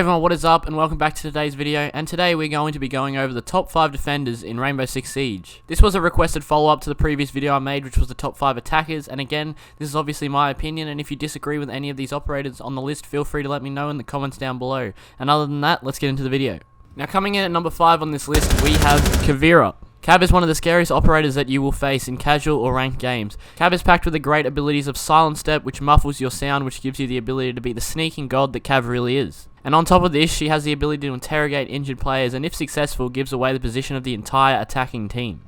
everyone, what is up, and welcome back to today's video. And today we're going to be going over the top 5 defenders in Rainbow Six Siege. This was a requested follow-up to the previous video I made, which was the top 5 attackers. And again, this is obviously my opinion, and if you disagree with any of these operators on the list, feel free to let me know in the comments down below. And other than that, let's get into the video. Now, coming in at number 5 on this list, we have Kuvira. Cav is one of the scariest operators that you will face in casual or ranked games. Cav is packed with the great abilities of Silent Step, which muffles your sound, which gives you the ability to be the sneaking god that Cav really is. And on top of this, she has the ability to interrogate injured players, and if successful, gives away the position of the entire attacking team.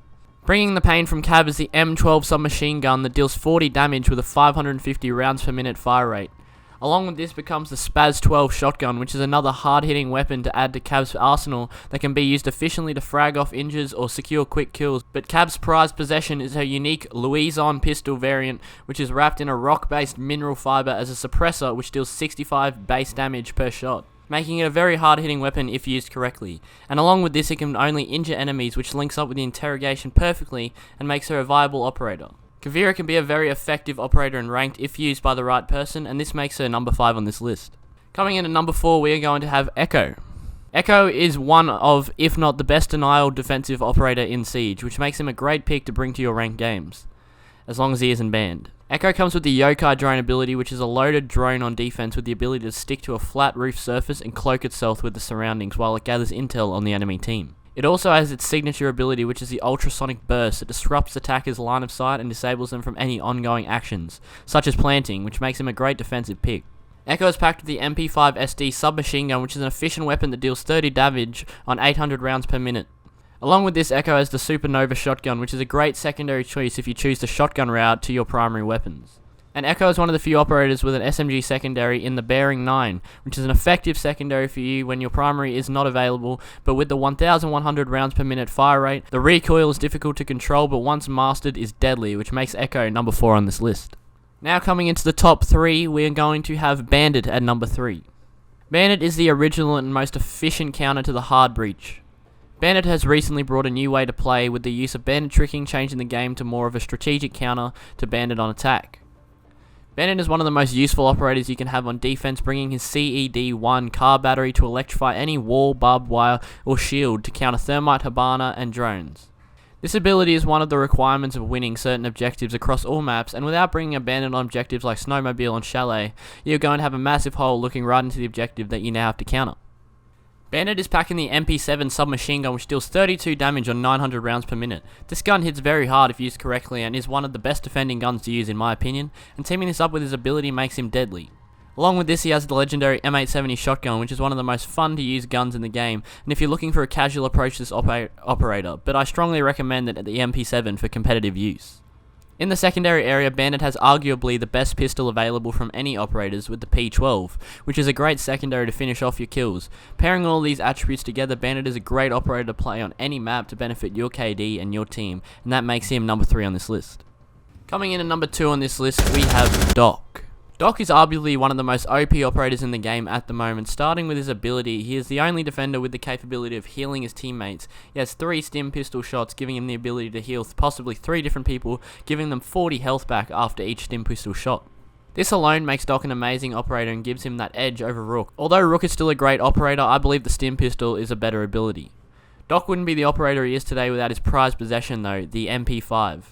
Bringing the pain from Cav is the M12 submachine gun that deals 40 damage with a 550 rounds per minute fire rate. Along with this becomes the Spaz 12 shotgun, which is another hard-hitting weapon to add to Cav's arsenal that can be used efficiently to frag off injures or secure quick kills. But Cav's prized possession is her unique Louison pistol variant, which is wrapped in a rock-based mineral fiber as a suppressor which deals 65 base damage per shot, making it a very hard-hitting weapon if used correctly. And along with this, it can only injure enemies, which links up with the interrogation perfectly and makes her a viable operator. Kuvira can be a very effective operator in ranked if used by the right person, and this makes her number 5 on this list. Coming in at number 4, we are going to have Echo. Echo is one of, if not the best denial defensive operator in Siege, which makes him a great pick to bring to your ranked games, as long as he isn't banned. Echo comes with the Yokai drone ability, which is a loaded drone on defense with the ability to stick to a flat roof surface and cloak itself with the surroundings while it gathers intel on the enemy team. It also has its signature ability, which is the ultrasonic burst that disrupts attackers' line of sight and disables them from any ongoing actions, such as planting, which makes him a great defensive pick. Echo is packed with the MP5 SD submachine gun, which is an efficient weapon that deals 30 damage on 800 rounds per minute. Along with this, Echo has the Supernova shotgun, which is a great secondary choice if you choose the shotgun route to your primary weapons. And Echo is one of the few operators with an SMG secondary in the Bearing 9, which is an effective secondary for you when your primary is not available, but with the 1100 rounds per minute fire rate, the recoil is difficult to control, but once mastered is deadly, which makes Echo number 4 on this list. Now coming into the top 3, we are going to have Bandit at number 3. Bandit is the original and most efficient counter to the hard breach. Bandit has recently brought a new way to play with the use of bandit tricking, changing the game to more of a strategic counter to bandit on attack. Bandit is one of the most useful operators you can have on defense, bringing his CED-1 car battery to electrify any wall, barbed wire, or shield to counter thermite, Habana, and drones. This ability is one of the requirements of winning certain objectives across all maps, and without bringing a bandit on objectives like Snowmobile and Chalet, you're going to have a massive hole looking right into the objective that you now have to counter. Bandit is packing the MP7 submachine gun, which deals 32 damage on 900 rounds per minute. This gun hits very hard if used correctly and is one of the best defending guns to use in my opinion, and teaming this up with his ability makes him deadly. Along with this, he has the legendary M870 shotgun, which is one of the most fun to use guns in the game, and if you're looking for a casual approach to this operator, but I strongly recommend it at the MP7 for competitive use. In the secondary area, Bandit has arguably the best pistol available from any operators with the P12, which is a great secondary to finish off your kills. Pairing all these attributes together, Bandit is a great operator to play on any map to benefit your KD and your team, and that makes him number 3 on this list. Coming in at number 2 on this list, we have Doc. Doc is arguably one of the most OP operators in the game at the moment. Starting with his ability, he is the only defender with the capability of healing his teammates. He has 3 stim pistol shots, giving him the ability to heal possibly 3 different people, giving them 40 health back after each stim pistol shot. This alone makes Doc an amazing operator and gives him that edge over Rook. Although Rook is still a great operator, I believe the stim pistol is a better ability. Doc wouldn't be the operator he is today without his prized possession though, the MP5.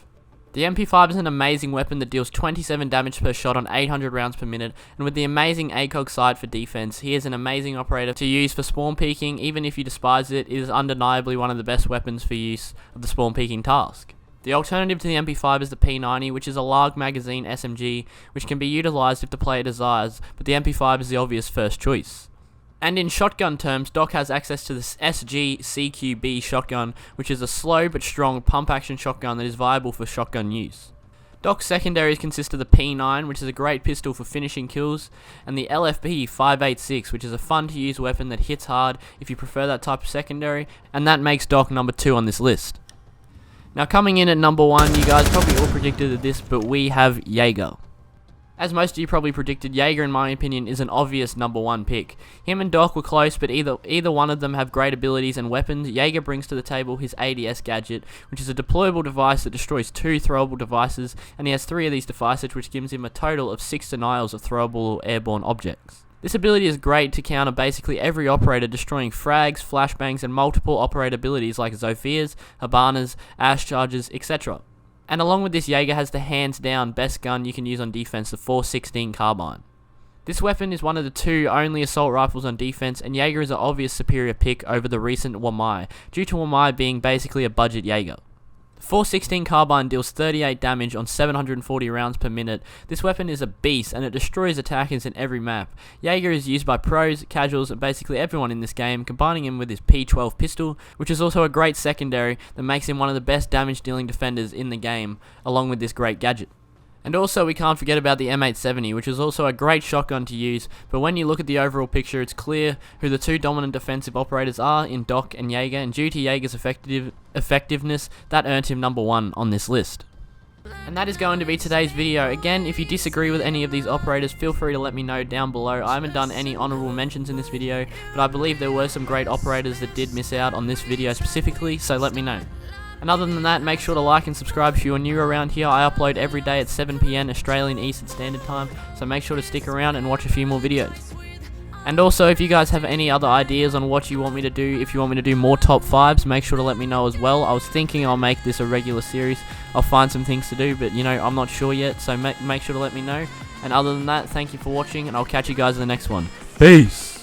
The MP5 is an amazing weapon that deals 27 damage per shot on 800 rounds per minute, and with the amazing ACOG sight for defense, he is an amazing operator to use for spawn peeking. Even if you despise it, it is undeniably one of the best weapons for use of the spawn peeking task. The alternative to the MP5 is the P90, which is a large magazine SMG, which can be utilized if the player desires, but the MP5 is the obvious first choice. And in shotgun terms, Doc has access to this SG CQB shotgun, which is a slow but strong pump-action shotgun that is viable for shotgun use. Doc's secondaries consist of the P9, which is a great pistol for finishing kills, and the LFP 586, which is a fun-to-use weapon that hits hard if you prefer that type of secondary, and that makes Doc number 2 on this list. Now coming in at number 1, you guys probably all predicted this, but we have Jager. As most of you probably predicted, Jager, in my opinion, is an obvious number 1 pick. Him and Doc were close, but either one of them have great abilities and weapons. Jager brings to the table his ADS gadget, which is a deployable device that destroys 2 throwable devices, and he has 3 of these devices, which gives him a total of 6 denials of throwable or airborne objects. This ability is great to counter basically every operator, destroying frags, flashbangs, and multiple operator abilities like Zophias, Habanas, Ash Charges, etc. And along with this, Jager has the hands down best gun you can use on defense, the 4.16 carbine. This weapon is one of the 2 only assault rifles on defense, and Jager is an obvious superior pick over the recent Wamai, due to Wamai being basically a budget Jager. The 4.16 carbine deals 38 damage on 740 rounds per minute. This weapon is a beast and it destroys attackers in every map. Jager is used by pros, casuals, and basically everyone in this game, combining him with his P12 pistol, which is also a great secondary that makes him one of the best damage dealing defenders in the game, along with this great gadget. And also we can't forget about the M870, which is also a great shotgun to use, but when you look at the overall picture, it's clear who the 2 dominant defensive operators are in Doc and Jager, and due to Jager's effectiveness, that earned him number 1 on this list. And that is going to be today's video. Again, if you disagree with any of these operators, feel free to let me know down below. I haven't done any honorable mentions in this video, but I believe there were some great operators that did miss out on this video specifically, so let me know. And other than that, make sure to like and subscribe if you are new around here. I upload every day at 7 PM Australian Eastern Standard Time, so make sure to stick around and watch a few more videos. And also, if you guys have any other ideas on what you want me to do, if you want me to do more top 5s, make sure to let me know as well. I was thinking I'll make this a regular series. I'll find some things to do, but you know, I'm not sure yet, so make sure to let me know. And other than that, thank you for watching, and I'll catch you guys in the next one. Peace!